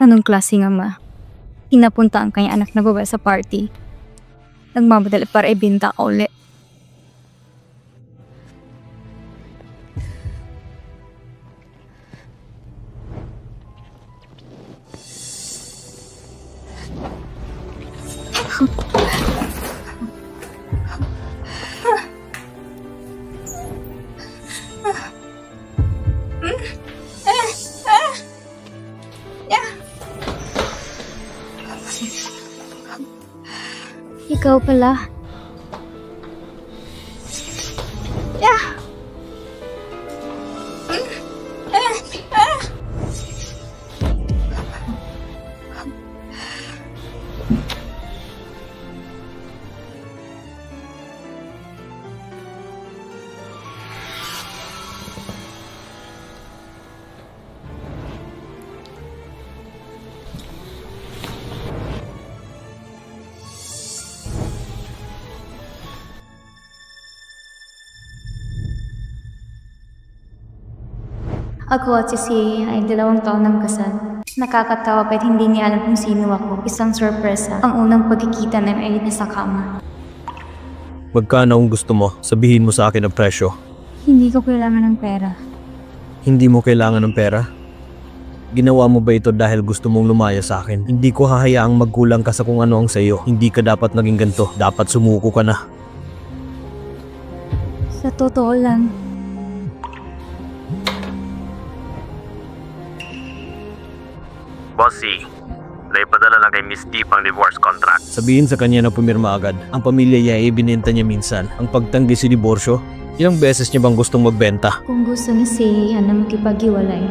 Anong klaseng ama? Pinapunta ang kanyang anak na babae sa party. Nagmamadali para ibinta ka ulit. Ikaw pala. Ako at si Sia ay 2 taon ng kasal. Nakakatawa kahit hindi niya alam kung sino ako. Isang sorpresa. Ang unang pagkikita na ay nasa kama. Magkano ang gusto mo? Sabihin mo sa akin ang presyo. Hindi ko kailangan ng pera. Hindi mo kailangan ng pera? Ginawa mo ba ito dahil gusto mong lumaya sa akin? Hindi ko hahayaang magkulang ka sa kung ano ang sayo. Hindi ka dapat naging ganito. Dapat sumuko ka na. Sa totoo lang, Bossy, naipadala lang kay Miss Deep ang divorce contract. Sabihin sa kanya na pumirma agad. Ang pamilya niya ay binenta niya minsan. Ang pagtanggi sa diborsyo, ilang beses niya bang gustong magbenta? kung gusto ni Sia na makipaghiwalay,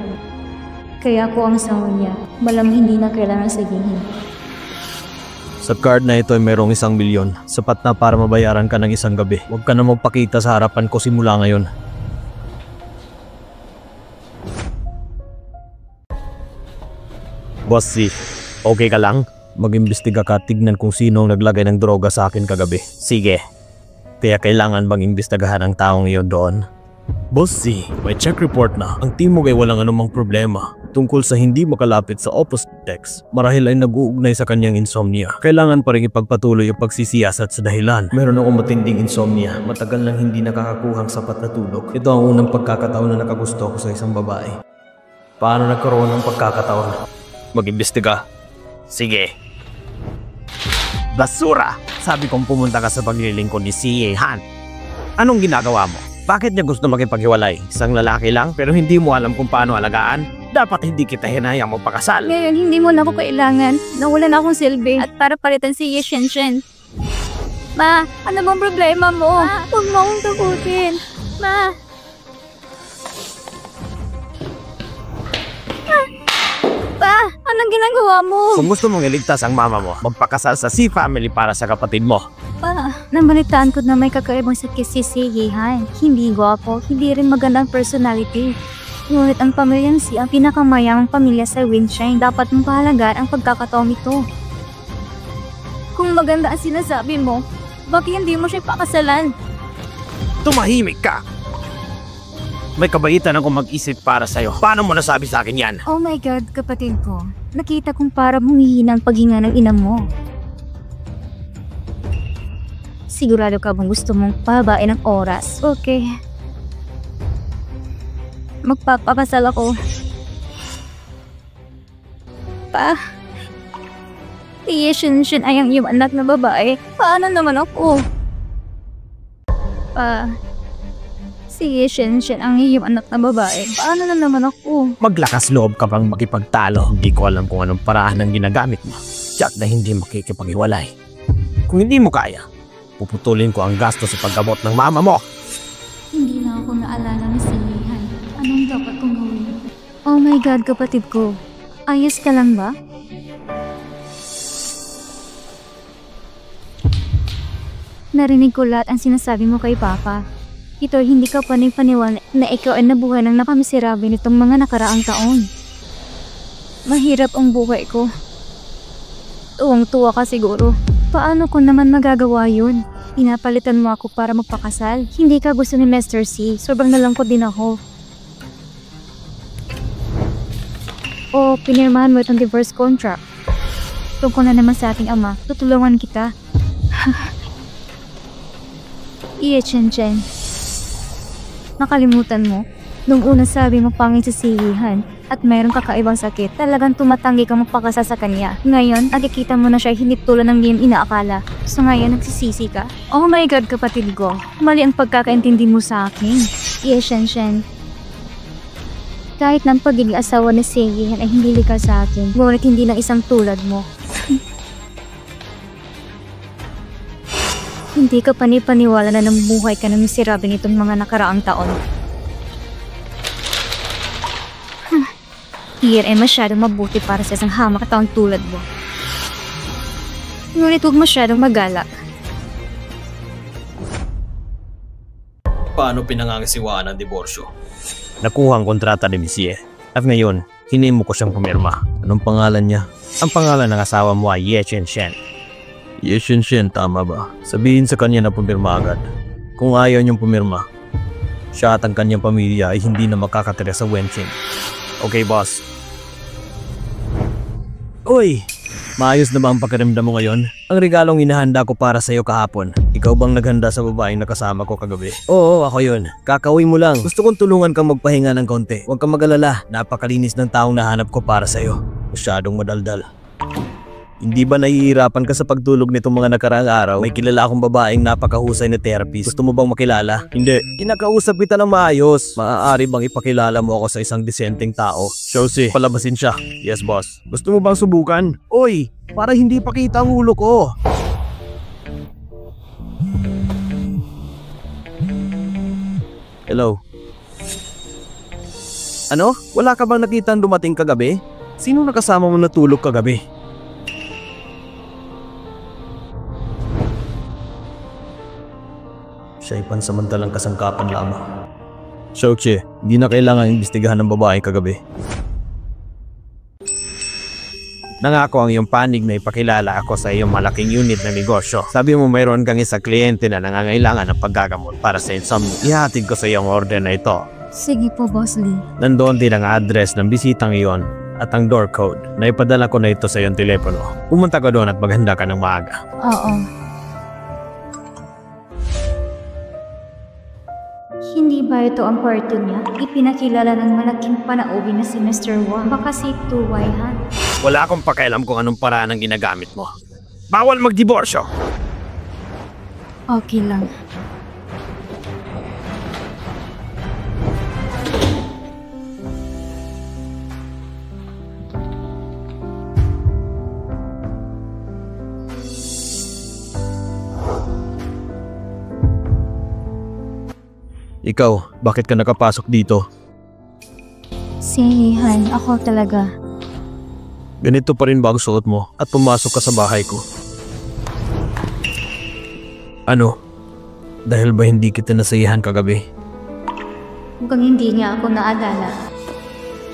kaya ako ang asawa niya. Malamang hindi na kailangan sabihin. Sa card na ito ay merong 1 milyon. Sapat na para mabayaran ka ng isang gabi. Huwag ka na magpakita sa harapan ko simula ngayon. Bossy, okay ka lang? Mag-imbestiga ka, tignan kung sino ang naglagay ng droga sa akin kagabi. Sige. Kaya kailangan bang imbestigahan ang taong iyon doon? Bossy, may check report na. Ang team mo ay walang anumang problema tungkol sa hindi makalapit sa opposite sex. Marahil ay nag-uugnay sa kanyang insomnia. Kailangan pa rin ipagpatuloy ang pagsisiyasat sa dahilan. Meron akong matinding insomnia. Matagal nang hindi nakakakuhang sapat na tulog. Ito ang unang pagkakataon na nakagusto ko sa isang babae. Paano nagkaroon ng pagkakataon? Mag-imbestiga. Sige. Basura! Sabi kong pumunta ka sa paglilingkod ni Sia Han. Anong ginagawa mo? Bakit niya gusto makipaghiwalay? Isang lalaki lang pero hindi mo alam kung paano alagaan? Dapat hindi kita hinayang magpakasal. Ngayon, hindi mo na ako kailangan. Nawala na akong silbi. At para palitan si Ye Shenshen. Ma, ano bang problema mo? Huwag mo akong takutin. Ma. Pa, anong ginagawa mo? Kung gusto mong iligtas ang mama mo, magpakasal sa Si family para sa kapatid mo. Pa, nabalitaan ko na may kakaibang sakit si Sia Han. Hindi gwapo, hindi rin magandang personality. Ngunit ang pamilyang Si ang pinakamayamang pamilya sa Windshine. Dapat mong pahalagaan ang pagkakataong ito. Kung maganda ang sinasabi mo, bakit hindi mo siya pakasalan? Tumahimik ka! May kabaitan akong mag-isip para sa'yo. Paano mo nasabi sa akin yan? Oh my God, kapatid ko. Nakita kong parang humihina ang paghinga ng ina mo. Sigurado ka bang gusto mong pababain ng oras? Okay. Magpapakasal ako. Pa, si Ye Shenshen ay ang iyong anak na babae. Paano naman ako? Pa, si Ye Shenshen ang iyong anak na babae. Paano na naman ako? Maglakas loob ka bang makipagtalo? Hindi ko alam kung anong paraan ang ginagamit mo. Tiyak na hindi makikipaghiwalay. Kung hindi mo kaya, puputulin ko ang gasto sa paggamot ng mama mo. Hindi na ako naalala ni Sia Han. Anong dapat kong gawin? Oh my God, kapatid ko. Ayos ka lang ba? Narinig ko lahat ang sinasabi mo kay Papa. Ito, hindi ka panipaniwala na ikaw ay nabuhay ng nakamiserabi nitong mga nakaraang taon. Mahirap ang buhay ko. Tuwang-tuwa ka siguro. Paano ko naman magagawa yun? Pinapalitan mo ako para magpakasal. Hindi ka gusto ni Mr. C. Sobrang nalangkot din ako. O pinirmahan mo itong divorce contract? Tungkol na naman sa ating ama, tutulungan kita. Chen. Nakalimutan mo? Nung una sabi mo pangit sa sihihan at mayroong kakaibang sakit, talagang tumatanggi kang magpakasa sa kanya. Ngayon, nakikita mo na siya hindi tulad ng iyong inaakala. So ngayon, nagsisisi ka? Oh my God, kapatid ko. Mali ang pagkakaintindi mo sa akin. Chen. Kahit ng pagiging asawa ni Seihan ay hindi likha sa akin, ngunit hindi lang isang tulad mo. Hindi ka panipaniwala na namubuhay ka ng miserable nitong mga nakaraang taon. Iyer ay masyadong mabuti para sa isang hamak taong tulad mo. Ngunit huwag masyadong magalak. Paano pinangangasiwaan ang diborsyo? Nakuha ang kontrata ni Monsieur. At ngayon, hinimo ko siyang pumirma. Anong pangalan niya? Ang pangalan ng asawa mo ay Ye Chen. Ye Chen, tama ba? Sabihin sa kanya na pumirma agad. Kung ayaw niyong pumirma, siya at ang kanyang pamilya ay hindi na makakatira sa Wenqing. Okay, boss. Uy! Maayos na ba ang pakiramdam mo ngayon? Ang regalong inahanda ko para sa'yo kahapon. Ikaw bang naghanda sa babaeng nakasama ko kagabi? Oo, ako yun. Kakauwi mo lang. Gusto kong tulungan kang magpahinga ng konti. Huwag kang mag-alala. Napakalinis ng taong nahanap ko para sa'yo. Masyadong madaldal. Hindi ba nahihirapan ka sa pagtulog nitong mga nakaraang araw? May kilala akong babaeng napakahusay na therapist. Gusto mo bang makilala? Hindi. Kinakausap kita ng maayos. Maaari bang ipakilala mo ako sa isang disenteng tao? Josie, palabasin siya. Yes, boss. Gusto mo bang subukan? Oy, para hindi pakita ang ulo ko. Hello? Ano? Wala ka bang nakitang dumating kagabi? Sino nakasama mo natulog kagabi? Siya ay pansamantalang kasangkapan lamang. Shouchi, hindi na kailangan imbestigahan ng babae kagabi. Nangako ang iyong panig na ipakilala ako sa iyong malaking unit ng negosyo. Sabi mo mayroon kang isang kliyente na nangangailangan ng paggagamot para sa insomnia. Ihatid ko sa iyong order na ito. Sige po, Boss Lee. Nandoon din ang address ng bisitang iyon at ang door code. Naipadala ko na ito sa iyong telepono. Pumunta ka doon at maghanda ka ng maaga. Oo. Hindi ba ito ang party niya? Ipinakilala ng malaking panauwi na si Mr. Wang. Baka si Tuwai Han. Wala akong pakialam kung anong paraan ang ginagamit mo. Bawal magdiborsyo! Okay lang. Ikaw, bakit ka nakapasok dito? Si Han, ako talaga. Ganito pa rin ba ang suot mo at pumasok ka sa bahay ko? Ano? Dahil ba hindi kita nasayahan kagabi? Mukhang hindi niya ako naalala.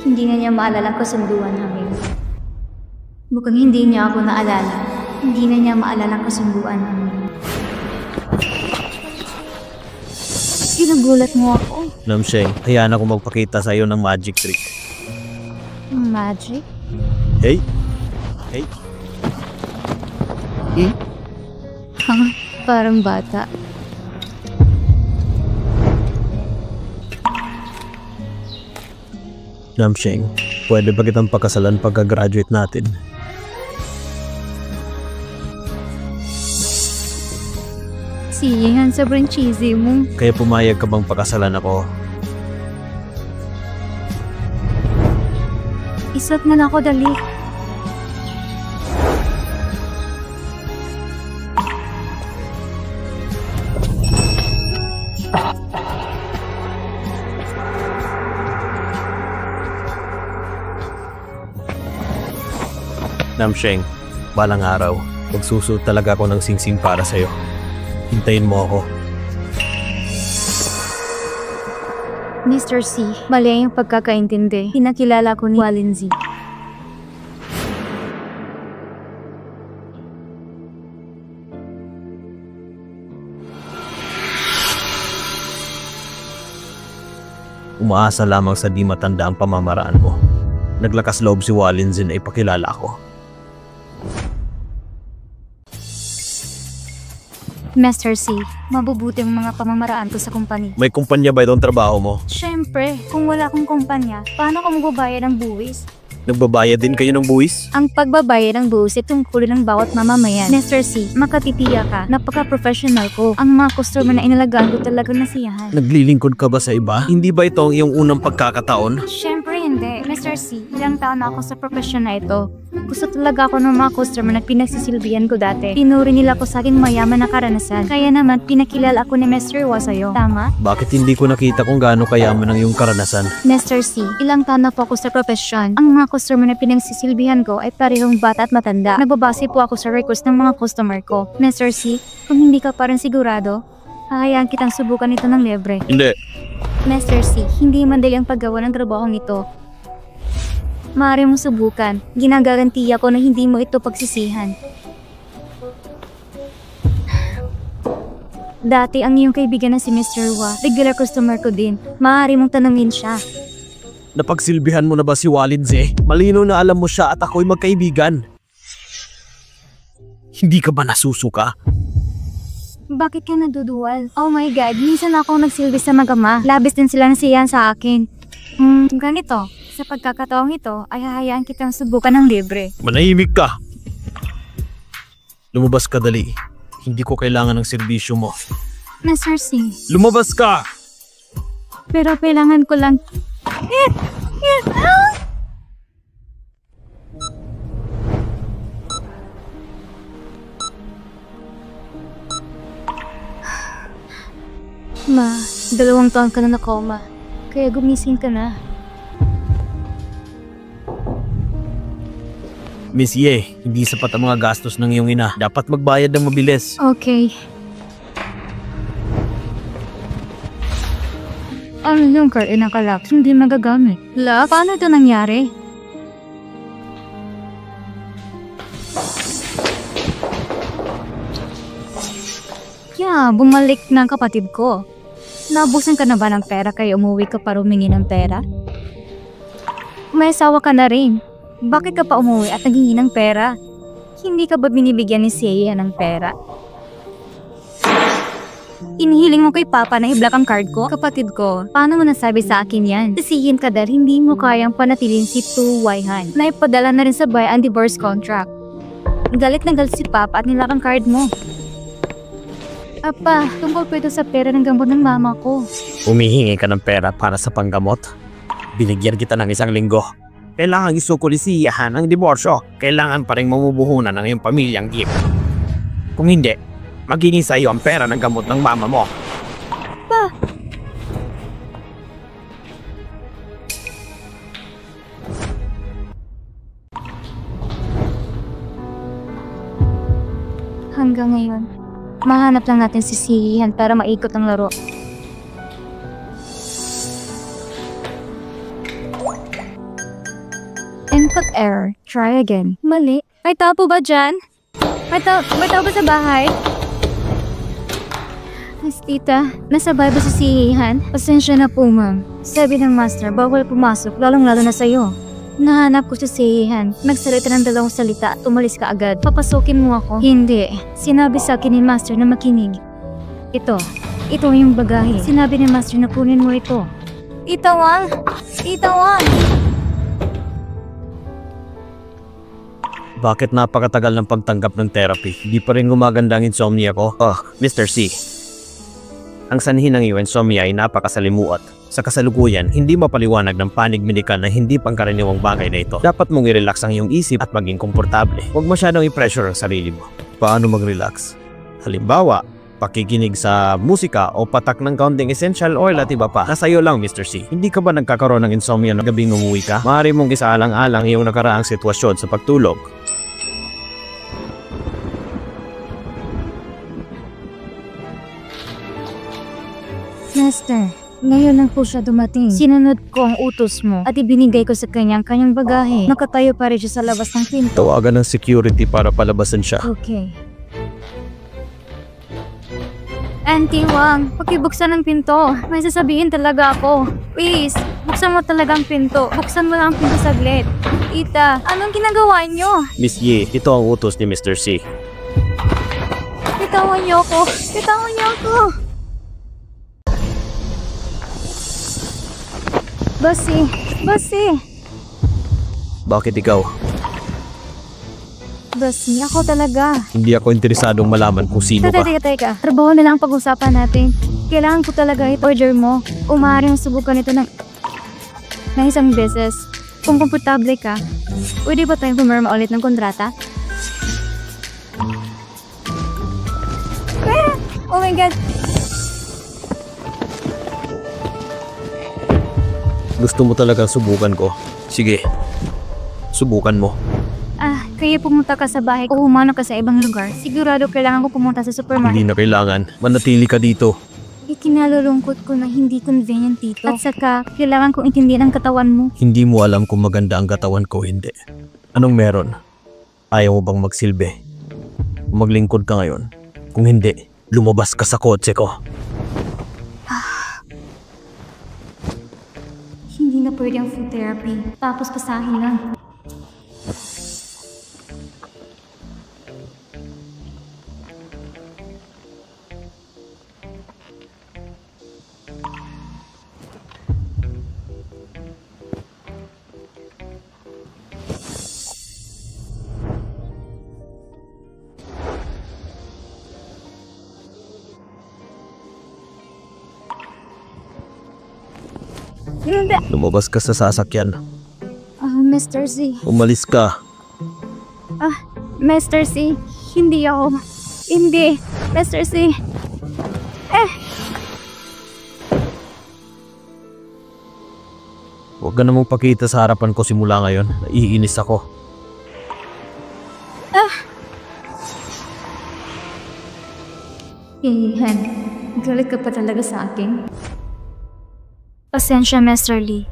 Hindi na niya maalala ang kasunduan namin. Mukhang hindi niya ako naalala. Hindi na niya maalala ang kasunduan namin. Ginagulat mo ako. Namsheng, hayaan ako magpakita sa iyo ng magic trick. Magic? Hey? Hey? Ha? Parang bata. Namsheng, pwede ba kitang pakasalan pagka-graduate natin? Si Han, sobrang cheesy mo. Kaya pumayag ka bang pakasalan ako? Isot na lang ako, dali. Namsheng, balang araw, magsusuot talaga ako ng singsing para sa'yo. Hintayin mo ako. Mr. C, mali ang pagkakaintindi. Pinakilala ko ni Walin Z. Umaasa lamang sa di matanda ang pamamaraan mo. Naglakas loob si Walinzin ay pakilala ako. Mr. C, mabubuti ang mga pamamaraan ko sa kumpanya. May kumpanya ba itong trabaho mo? Siyempre, kung wala akong kumpanya, paano ko magbabayad ng buwis? Nagbabayad din kayo ng buwis? Ang pagbabayad ng buwis ay tungkol ng bawat mamamayan. Mr. C, makatitiya ka, napaka-professional ko. Ang mga customer na inalagaan ko talaga nasiyahan. Naglilingkod ka ba sa iba? Hindi ba ito ang iyong unang pagkakataon? Siyempre hindi. Mr. C, ilang taon na ako sa profesyon na ito. Gusto talaga ako ng mga customer na pinagsisilbihan ko dati. Tinuri nila ko sa akin mayaman na karanasan. Kaya naman, pinakilala ako ni Mr. Wa sa'yo. Tama? Bakit hindi ko nakita kung gaano kayaman ang iyong karanasan? Mr. C, ilang taon na po ako sa profesyon. Ang mga customer na pinagsisilbihan ko ay parehong bata at matanda. Nababase po ako sa request ng mga customer ko. Mr. C, kung hindi ka pa rin sigurado, hahayaan kitang subukan ito ng libre. Hindi. Mr. C, hindi madali ang paggawa ng trabahong ito. Maaari mong subukan. Ginagarantiya ko na hindi mo ito pagsisihan. Dati ang iyong kaibigan na si Mr. Wa, regular customer ko din. Maaari mong tanungin siya. Napagsilbihan mo na ba si Walinze? Malino na alam mo siya at ako'y magkaibigan. Hindi ka ba nasusuka? Bakit ka naduduwal? Oh my God, minsan ako nagsilbi sa magama. Labis din sila nasiyahan sa akin. Ganito. Sa pagkakataong ito, ay hahayaan kitang subukan ng libre. Manahimik ka! Lumabas ka dali. Hindi ko kailangan ng serbisyo mo. Mr. C. Lumabas ka! Pero kailangan ko lang... Ma, 2 taon ka na na-coma. Kaya gumising ka na. Miss Ye, hindi sapat ang mga gastos ng iyong ina. Dapat magbayad ng mabilis. Okay. Ano yung card na nakalaps? Hindi magagamit. La, paano ito nangyari? Kaya, bumalik ng kapatid ko. Nabusan ka na ba ng pera kaya umuwi ka para humingi ng pera? May asawa ka na rin. Bakit ka pa umuwi at naghingi ng pera? Hindi ka ba binibigyan ni Seiya ng pera? Inihiling mo kay Papa na i-block ang card ko? Kapatid ko, paano mo nasabi sa akin yan? Sisihin ka dahil hindi mo kayang panatilin si Tu Waihan. Naipadala na rin sa bayan ang divorce contract. Galit na galit si Papa at nilak ang card mo. Apa, tungkol po ito sa pera ng gamot ng mama ko. Humihingi ka ng pera para sa panggamot? Binigyan kita ng 1 linggo. Kailangan isukulisiyahan ang diborsyo. Kailangan pa rin mamumuhunan ng iyong pamilyang gift. Kung hindi, magiging sa iyo ang pera ng gamot ng mama mo. Pa! Hanggang ngayon, mahanap lang natin si Sihan para maikot ang laro. Input error. Try again. Mali. May tao po ba dyan? May tao ba sa bahay? Miss Tita, nasa bahay ba si Sihan? Pasensya na po, ma'am. Sabi ng master, bawal pumasok, lalong-lalo na sa'yo. Nahanap ko si Sihan. Nagsalita ng 2 salita at umalis ka agad. Papasukin mo ako? Hindi. Sinabi sa akin ni master na makinig. Ito yung bagahe. Sinabi ni master na kunin mo ito. Itawang! Bakit napakatagal ng pagtanggap ng therapy? Hindi pa rin gumaganda ang insomnia ko. Mr. C. Ang sanhi ng iyong insomnia ay napakasalimuot. Sa kasalukuyan, hindi mapaliwanag ng panig medikal na hindi pangkaraniwang bagay na ito. Dapat mong i-relax ang iyong isip at maging komportable. Huwag masyadong i-pressure ang sarili mo. Paano mag-relax? Halimbawa, pakikinig sa musika o patak ng kaunting essential oil at iba pa. Nasa iyo lang, Mr. C. Hindi ka ba nagkakaroon ng insomnia na gabing umuwi ka? Maaari mong isaalang-alang iyong nakaraang sitwasyon sa pagtulog. Master, ngayon lang po siya dumating. Sinunod ko ang utos mo at ibinigay ko sa kanyang bagahe. Nakatayo pa rin siya sa labas ng pinto. Tawagan ng security para palabasan siya. Okay. Auntie Wang, pakibuksan ang pinto. May sasabihin talaga ako. Please, buksan mo talaga ang pinto. Buksan mo lang ang pinto saglit. Tita, anong ginagawa niyo? Miss Yi, ito ang utos ni Mr. C. Bitawan niyo ako. Bitawan niyo ako. Bossy, Bossy. Bakit ikaw? Bossy, ako talaga. Hindi ako interesadong malaman kung sino ka. Teka. Trabaho na lang pag-usapan natin. Kailangan ko talaga i-order mo. Umaring subukan ito ng isang beses. Kung komportable ka, pwede ba tayong pumirma ulit ng kontrata? Oh my God! Gusto mo talagang subukan ko? Sige, subukan mo. Kaya pumunta ka sa bahay o humano ka sa ibang lugar. Sigurado kailangan ko pumunta sa supermarket. Hindi na kailangan. Manatili ka dito. Ikinalulungkot ko na hindi convenient dito. At saka, kailangan kong intindihan ang katawan mo. Hindi mo alam kung maganda ang katawan ko, hindi. Anong meron? Ayaw mo bang magsilbi? Maglingkod ka ngayon. Kung hindi, lumabas ka sa kotse ko. Hindi na pwede ang food therapy. Tapos pasahin lang. Hindi. Lumabas ka sa sasakyan. Mr. Z. Umalis ka. Mr. Z. Hindi ako. Hindi. Mr. Z. Huwag ka namang pakita sa harapan ko simula ngayon. Naiinis ako. Yan. Galit ka pa talaga sa akin. Pasensya, Mr. Lee.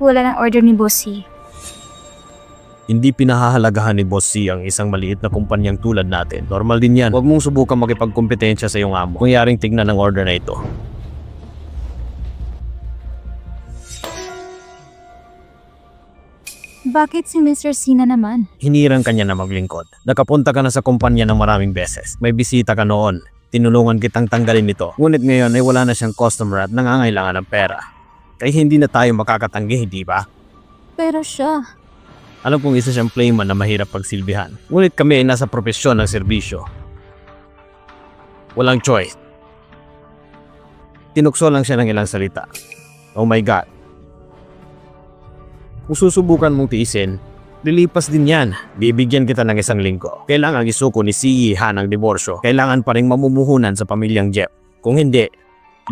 Wala ng order ni Bossy. Hindi pinahahalagahan ni Boss C ang isang maliit na kumpanyang tulad natin. Normal din yan. Huwag mong subukan makipagkompetensya sa iyong amo. Kung yaring tignan ang order na ito. Bakit si Mr. Sina naman? Hinirang kanya na maglingkod. Nakapunta ka na sa kumpanya ng maraming beses. May bisita ka noon. Tinulungan kitang tanggalin ito. Ngunit ngayon ay wala na siyang customer at nangangailangan ng pera. Kaya hindi na tayo makakatanggi, hindi ba? Pero siya. Alam kong isa siyang playman na mahirap pagsilbihan. Ngunit kami ay nasa propesyon ng serbisyo. Walang choice. Tinukso lang siya ng ilang salita. Oh my God. Kung susubukan mong tiisin, lilipas din yan. Bibigyan kita ng isang linggo. Kailangan isuko ni Si Han ang diborsyo. Kailangan pa rin mamumuhunan sa pamilyang Jeff. Kung hindi,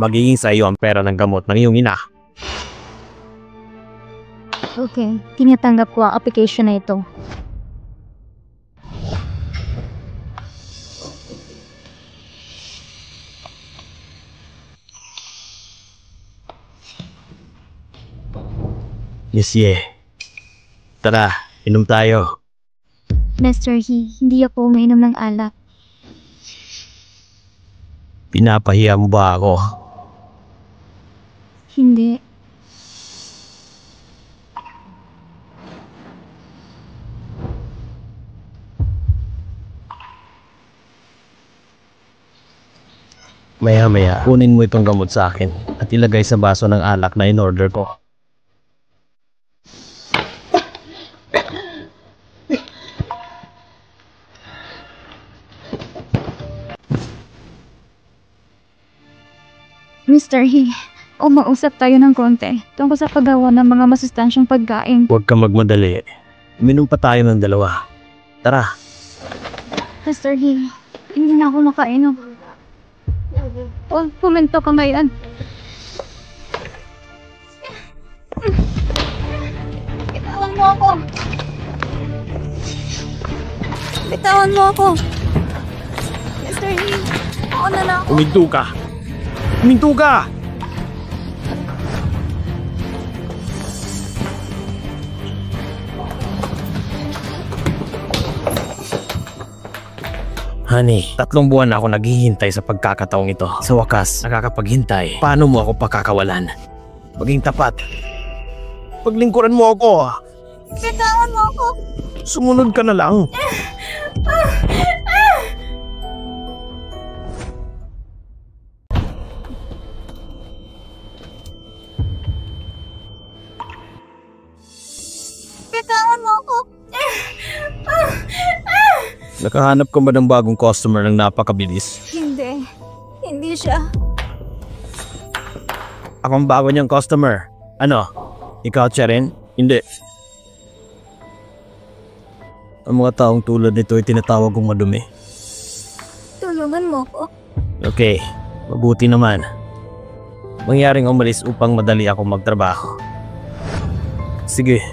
magiging sa iyo ang pera ng gamot ng iyong ina. Okay, tinatanggap ko ang application na ito. Yes, yeah. Tara, inom tayo. Mr. He, hindi ako umiinom ng alak. Pinapahiya mo ba ako? Hindi. Maya-maya, kunin mo itong gamot sa akin at ilagay sa baso ng alak na in-order ko. Mr. He, umausap tayo ng konti tungkol sa paggawa ng mga masustansyang pagkain. Huwag kang magmadali. Uminom pa tayo ng dalawa. Tara. Mr. He, hindi na ako makainom. Pumento ka ngayon. Bitawan mo ako. Bitawan mo ako. Mr. He, ako na lang ako. Uminto ka! Uminto ka! Honey, 3 buwan na ako naghihintay sa pagkakataong ito. Sa wakas, nakakapaghintay. Paano mo ako pakakawalan? Maging tapat. Paglingkuran mo ako. Bitawan mo ako. Sumunod ka na lang. Bitawan mo ako. Nakahanap ka ba ng bagong customer ng napakabilis? Hindi. Hindi siya. Akong bago niyang customer. Ano? Ikaw siya rin? Hindi. Ang mga taong tulad nito ay tinatawag kong madumi. Tulungan mo ko. Okay, mabuti naman. Mangyaring umalis upang madali ako magtrabaho. Sige.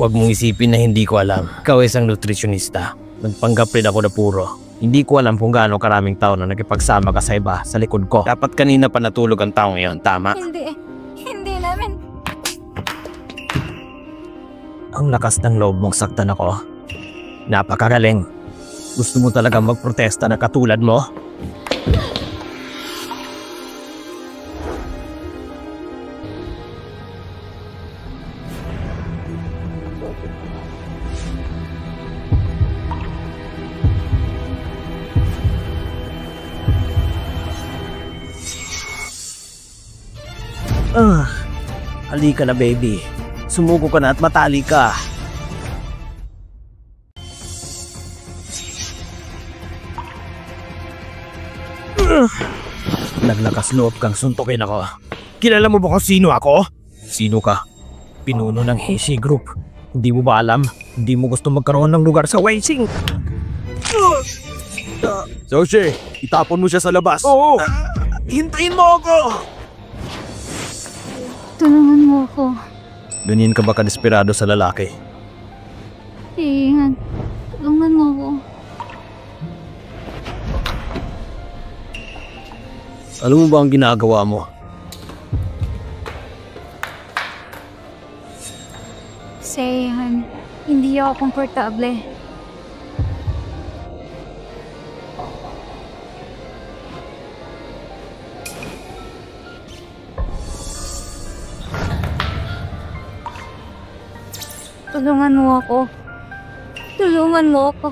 Huwag mong isipin na hindi ko alam. Ikaw ay isang nutritionista. Nagpanggap rin ako na puro. Hindi ko alam kung gaano karaming tao na nakipagsama ka sa iba sa likod ko. Dapat kanina pa natulog ang taong iyon, tama? Hindi. Hindi namin. Ang lakas ng loob mong saktan ako. Napakagaling. Gusto mo talaga magprotesta na katulad mo? Halika na baby. Sumuko ka na at matali ka. Naglakas loob kang suntukin ako. Kilala mo ba kung sino ako? Sino ka? Pinuno ng Heisei Group. Hindi mo ba alam? Hindi mo gusto magkaroon ng lugar sa Weixing. Soshi, itapon mo siya sa labas. Oo! Hintayin mo ako! Tulungan mo ako. Ganyan ka ba kadesperado sa lalaki? Iingan. Tulungan mo ako. Alam mo ba ang ginagawa mo? Seihan, hindi ako komportable. Tulungan mo ako. Tulungan mo ako.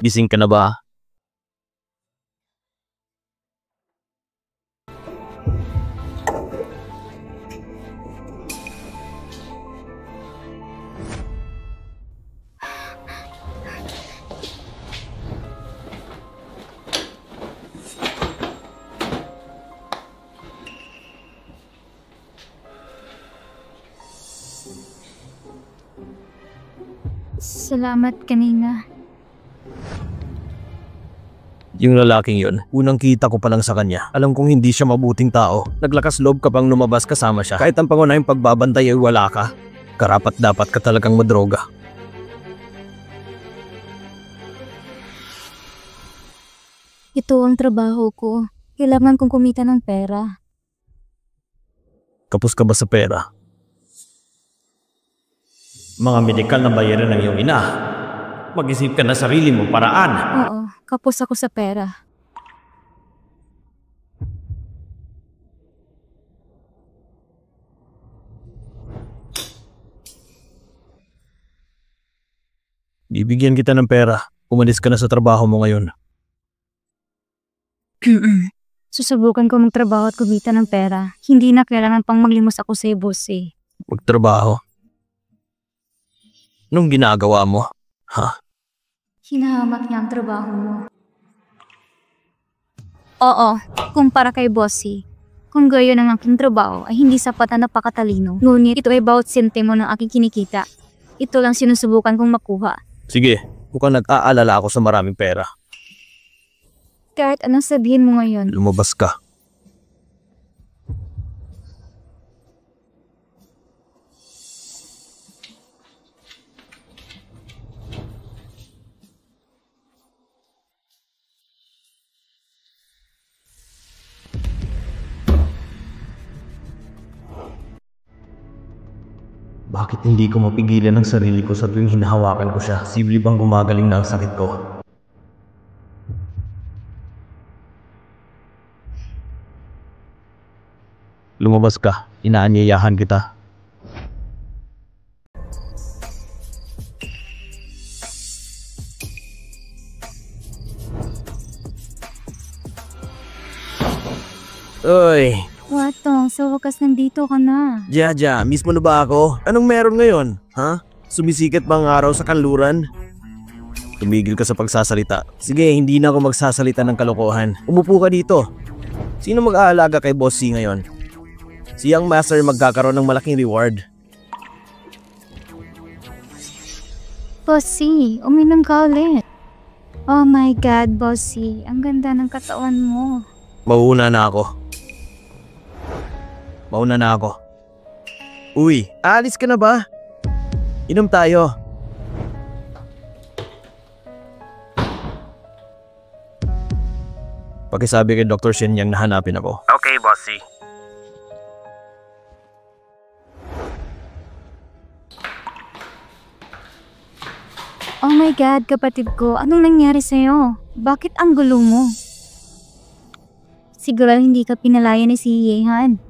Gising ka na ba? Salamat kanina. Yung lalaking yun, unang kita ko pa lang sa kanya. Alam kong hindi siya mabuting tao. Naglakas loob ka bang lumabas kasama siya. Kahit ang pangunahing pagbabantay ay wala ka. Karapat dapat ka talagang madroga. Ito ang trabaho ko. Kailangan kong kumita ng pera. Kapos ka ba sa pera? Mga medikal na bayaran ng iyong ina. Mag-isip ka na sarili mo paraan. Oo, kapos ako sa pera. Bibigyan kita ng pera. Umalis ka na sa trabaho mo ngayon. Susubukan ko magtrabaho at kumita ng pera. Hindi na kailangan pang maglimos ako sa boss eh. Magtrabaho? Anong ginagawa mo? Ha? Hinahamak niya ang trabaho mo. Oo, kumpara kay bossy. Kung gayon ang aking trabaho ay hindi sapat na napakatalino. Ngunit ito ay bawat sentimo ng aking kinikita. Ito lang sinusubukan kong makuha. Sige, Mukhang nag-aalala ako sa maraming pera. Kahit anong sabihin mo ngayon. Lumabas ka. Bakit hindi ko mapigilan ang sarili ko sa tuwing hinahawakan ko siya? Posible bang gumagaling na ang sakit ko? Lumabas ka. Inaanyayahan kita. Uy! Watong, sa wakas nandito ka na. Jaja, mismo na ba ako? Anong meron ngayon? Ha? Sumisikat ba ang araw sa kanluran? Tumigil ka sa pagsasalita. Sige, hindi na ako magsasalita ng kalokohan. Umupo ka dito. Sino mag-aalaga kay Boss C ngayon? Si Young Master magkakaroon ng malaking reward. Bossy, uminom ka ulit. Oh my God, Bossy. Ang ganda ng katawan mo. Mauna na ako. Mauna na ako. Uy, alis ka na ba? Inom tayo. Pakisabi kay Dr. Shen Yang na hanapin ako. Okay, Bossy. Oh my God, kapatid ko. Anong nangyari sa'yo? Bakit ang gulo mo? Siguro hindi ka pinalaya ni si Yehan.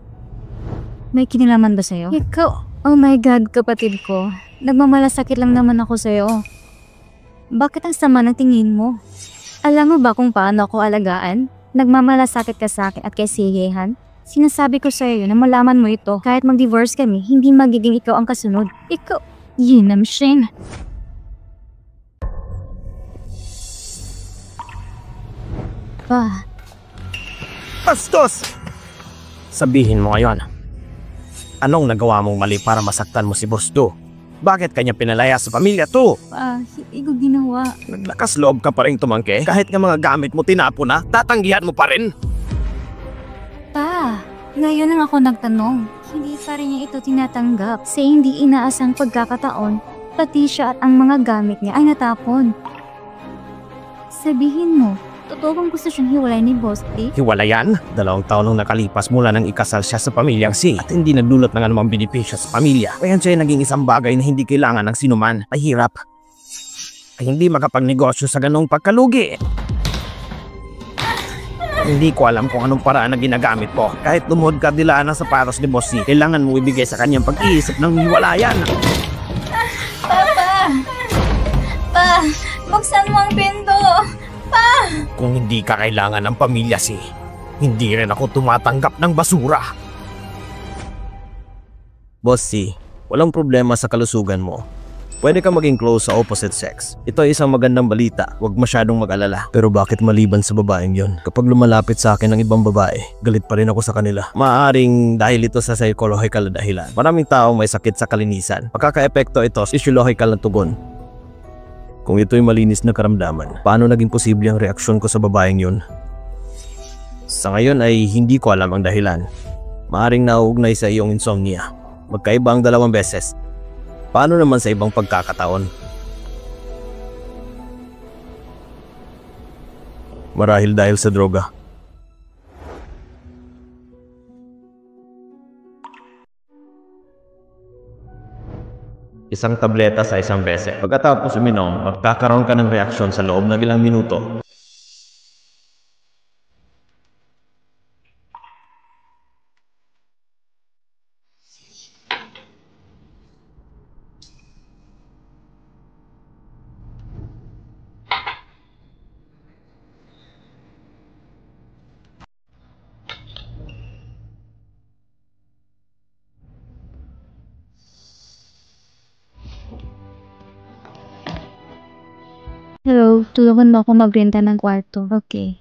May kinalaman ba sa'yo? Ikaw, oh my God, kapatid ko. Nagmamalasakit lang naman ako sa'yo. Bakit ang sama ng tingin mo? Alam mo ba kung paano ako alagaan? Nagmamalasakit ka sa akin at kay si Yehan? Sinasabi ko sa'yo na malaman mo ito. Kahit mag-divorce kami, hindi magiging ikaw ang kasunod. Ikaw, Yinam Shin. Pa. Bastos! Sabihin mo ngayon. Anong nagawa mong mali para masaktan mo si Boss Do? Bakit kanya pinalaya sa pamilya to? Pa, hindi ko ginawa. Naglakas loob ka pa rin tumangke? Kahit nga mga gamit mo tinapo na, tatanggihan mo pa rin? Pa, ngayon lang ako nagtanong. Hindi pa rin niya ito tinatanggap. Sa hindi inaasang pagkakataon, pati siya at ang mga gamit niya ay natapon. Sabihin mo, totoo bang gusto siyang hiwalay ni Boss D? Hiwalayan? 2 taon nang nakalipas mula nang ikasal siya sa pamilyang C at hindi nagdulot ng anumang benepisyo sa pamilya. Kaya siya ay naging isang bagay na hindi kailangan ng sinuman. Mahirap. Ay hindi makapagnegosyo sa ganong pagkalugi. Hindi ko alam kung anong paraan na ginagamit mo. Kahit lumuhod ka dilaan ng sapatos ni Boss C, kailangan mo ibigay sa kanyang pag-iisip ng hiwalayan. Papa! Pa! Buksan mo ang pinto! Pa! Kung hindi ka kailangan ng pamilya si, hindi rin ako tumatanggap ng basura. Boss C, walang problema sa kalusugan mo. Pwede ka maging close sa opposite sex. Ito ay isang magandang balita, huwag masyadong mag-alala. Pero bakit maliban sa babaeng yon? Kapag lumalapit sa akin ng ibang babae, galit pa rin ako sa kanila. Maaaring dahil ito sa psychological na dahilan. Maraming taong may sakit sa kalinisan. Pagkaka-epekto ito sa physiological na tugon. Kung ito'y malinis na karamdaman, paano naging posible ang reaksyon ko sa babaeng yun? Sa ngayon ay hindi ko alam ang dahilan. Maaring nauugnay sa iyong insomnia. Magkaiba ang 2 beses. Paano naman sa ibang pagkakataon? Marahil dahil sa droga. Isang tableta sa isang beses. Pagkatapos uminom, magkakaroon ka ng reaksyon sa loob ng ilang minuto. Hello, tulungan mo ako magrenta ng kwarto. Okay.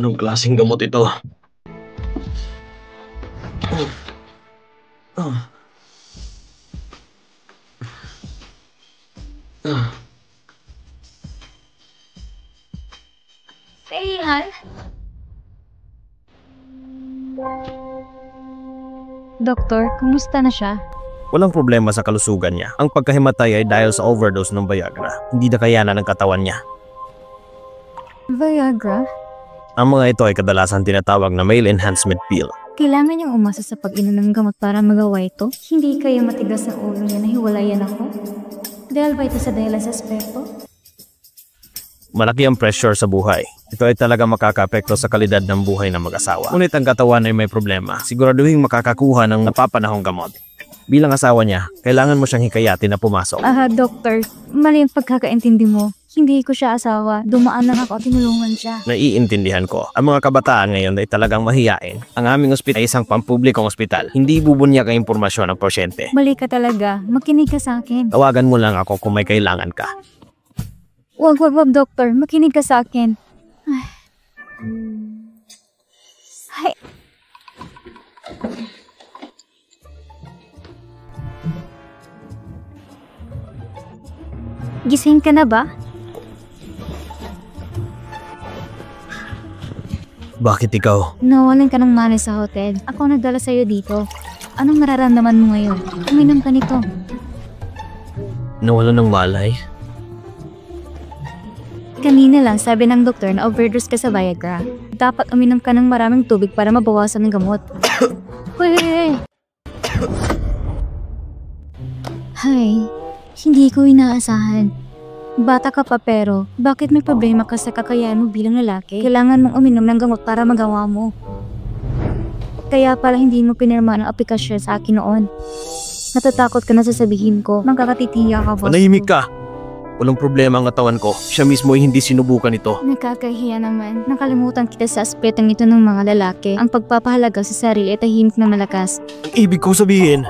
Anong klaseng gamot ito? Seihan? Doktor, kumusta na siya? Walang problema sa kalusugan niya. Ang pagkahimatay ay dahil sa overdose ng Viagra. Hindi na kayanan ng katawan niya. Viagra? Ang mga ito ay kadalasan tinatawag na male enhancement pill. Kailangan niyang umasa sa pag-inom ng gamot para magawa ito? Hindi kaya matigas ang ulo niya na hiwalayan ako? Dahil ba ito sa dahilan sa aspeto? Malaki ang pressure sa buhay. Ito ay talaga makaka-apekto sa kalidad ng buhay ng mag-asawa. Ngunit ang katawan ay may problema. Siguraduhin makakakuha ng napapanahong gamot. Bilang asawa niya, kailangan mo siyang hikayatin na pumasok. Doktor, mali ang pagkakaintindi mo. Hindi ko siya asawa. Dumaan lang ako at tinulungan siya. Naiintindihan ko. Ang mga kabataan ngayon ay talagang mahiyain. Ang aming ospital ay isang pampublikong ospital. Hindi bubunyag ang impormasyon ng porsyente. Mali ka talaga. Makinig ka sa akin. Tawagan mo lang ako kung may kailangan ka. Wag, doktor. Makinig ka sa akin. Ay. Gising ka na ba? Bakit ikaw? Nawalan ka ng malay sa hotel. Ako nagdala sa'yo dito. Anong nararamdaman mo ngayon? Uminom ka nito. Nawalan ng malay? Kanina lang sabi ng doktor na overdose ka sa Viagra. Dapat uminom ka ng maraming tubig para mabawasan ng gamot. Hoy! Hay, hindi ko inaasahan. Bata ka pa pero, bakit may problema ka sa kakayahan mo bilang lalaki? Kailangan mong uminom ng gamot para magawa mo. Kaya pala hindi mo pinirma ng aplikasyon sa akin noon. Natatakot ka na sasabihin ko, magkakatitiya ka, boss. Manahimik ka! Walang problema ang katawan ko. Siya mismo ay hindi sinubukan ito. Nakakahiya naman. Nakalimutan kita sa aspetong ito ng mga lalaki. Ang pagpapahalaga sa sarili ay tahimik na malakas. Ang ibig ko sabihin.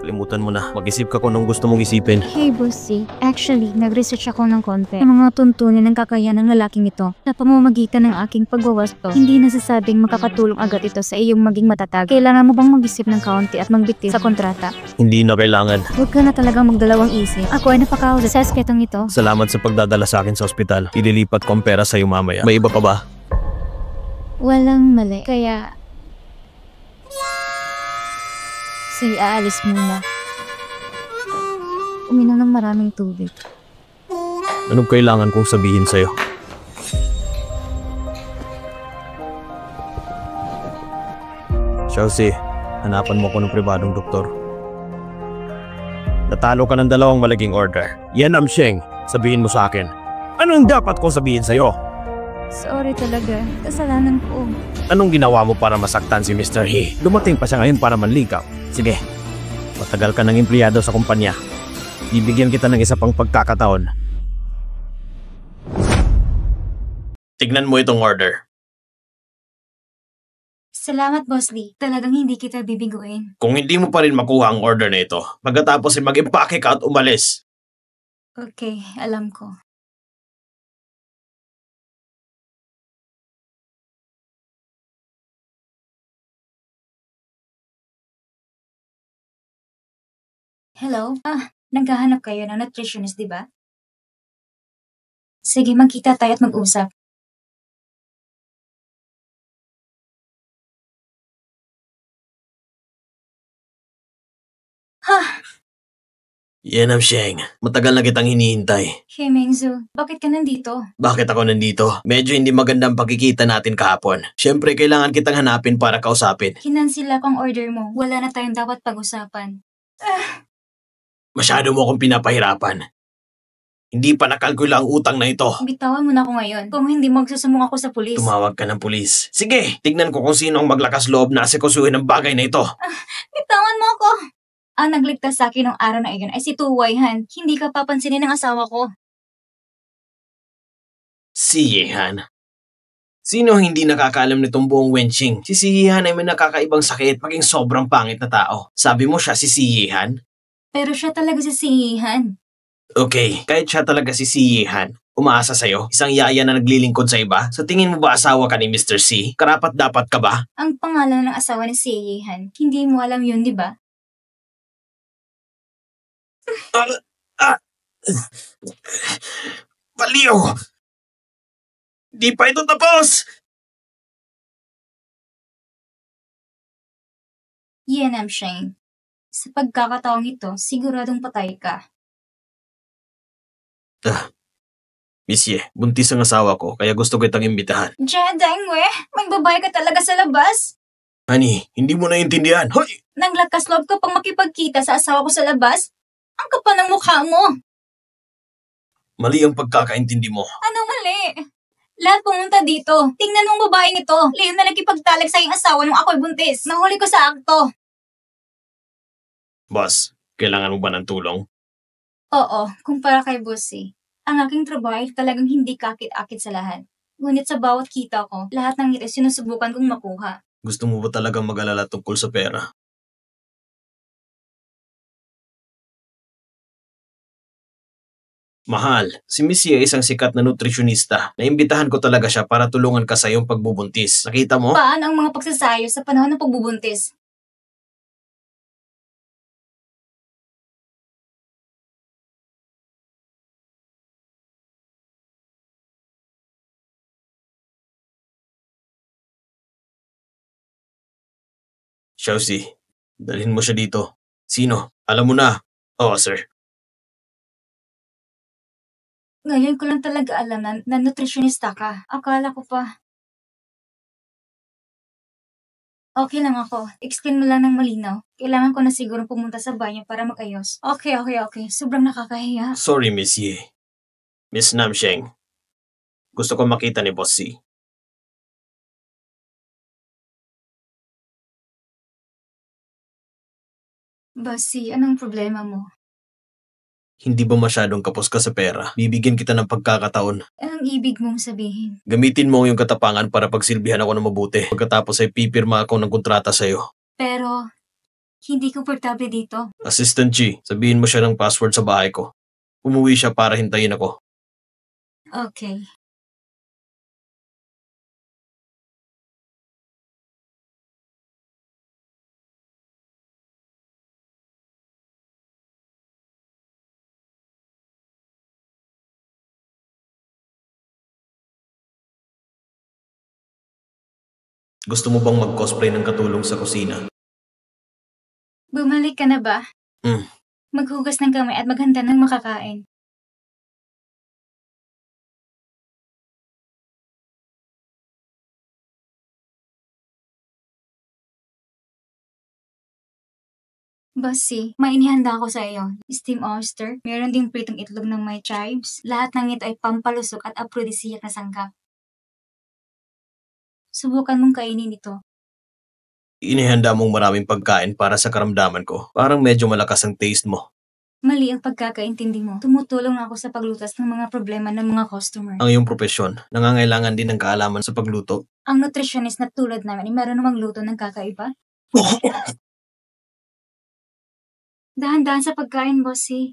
Kalimutan mo na. Mag-isip ka kung anong gusto mong isipin. Hey, Bossy. Actually, nag-research ako ng konti. Ang mga tuntunin ng kakayahan ng lalaking ito sa pamamagitan ng aking pagwawasto, hindi nasasabing makakatulong agad ito sa iyong maging matatag. Kailangan mo bang mag-isip ng kaunti at magbiti sa kontrata? Hindi na kailangan. Huwag ka na talagang magdalawang isip. Ako ay napakahusay sa aspetong ito. Salamat sa pagdadala sa akin sa ospital. Ililipat ko ang pera sa iyo mamaya. May iba pa ba? Walang mali. Kaya... Sige, aalis muna. Uminom ng maraming tubig. Anong kailangan kong sabihin sa'yo? Chelsea, hanapan mo ko ng pribadong doktor. Natalo ka ng 2 malaking order. Yan ang Sheng. Sabihin mo sa akin. Anong dapat kong sabihin sa'yo? Sorry talaga. Kasalanan ko. Anong ginawa mo para masaktan si Mr. He? Dumating pa siya ngayon para manligaw. Sige, matagal ka ng empleyado sa kumpanya. Bibigyan kita ng isa pang pagkakataon. Tignan mo itong order. Salamat, Boss Lee. Talagang hindi kita bibiguin. Kung hindi mo pa rin makuha ang order na ito, pagkatapos ay mag-impake ka at umalis. Okay, alam ko. Hello? Naghahanap kayo ng nutritionist, di ba? Sige, magkita tayo at mag-usap. Yan ang Sheng. Matagal na kitang hinihintay. Hey, Mengzu. Bakit ka nandito? Bakit ako nandito? Medyo hindi magandang pagkikita natin kahapon. Siyempre, kailangan kitang hanapin para kausapin. Kinansila ko ang order mo. Wala na tayong dapat pag-usapan. Masyado mo akong pinapahirapan. Hindi pa nakalkula ang utang na ito. Bitawan mo na ako ngayon. Kung hindi, magsusumbong ako sa pulis. Tumawag ka ng pulis. Sige, tignan ko kung sino ang maglakas loob na asikusuhin ang bagay na ito. Bitawan mo ako! Ang nagligtas sa akin ng araw na iyon ay si Tu Waihan. Hindi ka papansinin ng asawa ko. Si Yehan. Sino ang hindi nakakaalam nitong buong Wenxing? Si Yehan ay may nakakaibang sakit maging sobrang pangit na tao. Sabi mo siya si Yehan? Pero siya talaga si Yehan. Okay, kahit siya talaga si Yehan. umaasa sa'yo? Isang yaya na naglilingkod sa iba? Sa tingin mo ba asawa ka ni Mr. C? Karapat-dapat ka ba? Ang pangalan ng asawa ni si Yehan. Hindi mo alam yun, di ba? Baliw! Di pa ito tapos! Yan am Shane. Sa pagkakataong ito, siguradong patay ka. Misye, buntis ang asawa ko, kaya gusto kitang imbitahan. Jedang we, may babae ka talaga sa labas. Honey, hindi mo naiintindihan. Hoy! Nang lakas loob ka pang makipagkita sa asawa ko sa labas? Ang kapal ng mukha mo. Mali ang pagkakaintindi mo. Ano mali? Lahat pumunta dito. Tingnan mong babaeng ito. Leon na nagkipagtalag sa iyong asawa nung ako'y buntis. Nahuli ko sa akto. Boss, kailangan mo ba ng tulong? Oo, kumpara kay Bossy. Ang aking trabaho ay talagang hindi kakit-akit sa lahat. Ngunit sa bawat kita ko, lahat ng ito sinusubukan kong makuha. Gusto mo ba talagang mag-alala tungkol sa pera? Mahal, si Missy ay isang sikat na nutrisyonista. Naimbitahan ko talaga siya para tulungan ka sa iyong pagbubuntis. Nakita mo? Paano ang mga pagsasayo sa panahon ng pagbubuntis? Chelsea, dalhin mo siya dito. Sino? Alam mo na. Oo, sir. Ngayon ko lang talaga alam na nutritionista ka. Akala ko pa. Okay lang ako. Explain mo lang ng malinaw. Kailangan ko na siguro pumunta sa banyo para mag-ayos. Okay. Sobrang nakakahiya. Sorry, Miss Ye. Miss Namsheng. Gusto ko makita ni Boss C. Bossy, anong problema mo? Hindi ba masyadong kapos ka sa pera? Bibigyan kita ng pagkakataon. Anong ibig mong sabihin? Gamitin mo yung katapangan para pagsilbihan ako ng mabuti. Pagkatapos ay pipirma ako ng kontrata sa'yo. Pero, hindi komportable dito. Assistant G, sabihin mo siya ng password sa bahay ko. Umuwi siya para hintayin ako. Okay. Gusto mo bang mag-cosplay ng katulong sa kusina? Bumalik ka na ba? Hmm. Maghugas ng kamay at maghanda ng makakain. Bossy, may inihanda ako sa iyo. Steam oyster, meron ding pritong itlog ng may chives. Lahat ng ito ay pampalusok at aphrodisiac na sangkap. Subukan mong kainin ito. Inihanda mong maraming pagkain para sa karamdaman ko. Parang medyo malakas ang taste mo. Mali ang pagkakaintindi mo. Tumutulong ako sa paglutas ng mga problema ng mga customer. Ang iyong propesyon, nangangailangan din ng kaalaman sa pagluto. Ang nutritionist na tulad namin ay meron namang luto ng kakaiba. Dahan-dahan sa pagkain, Bossy.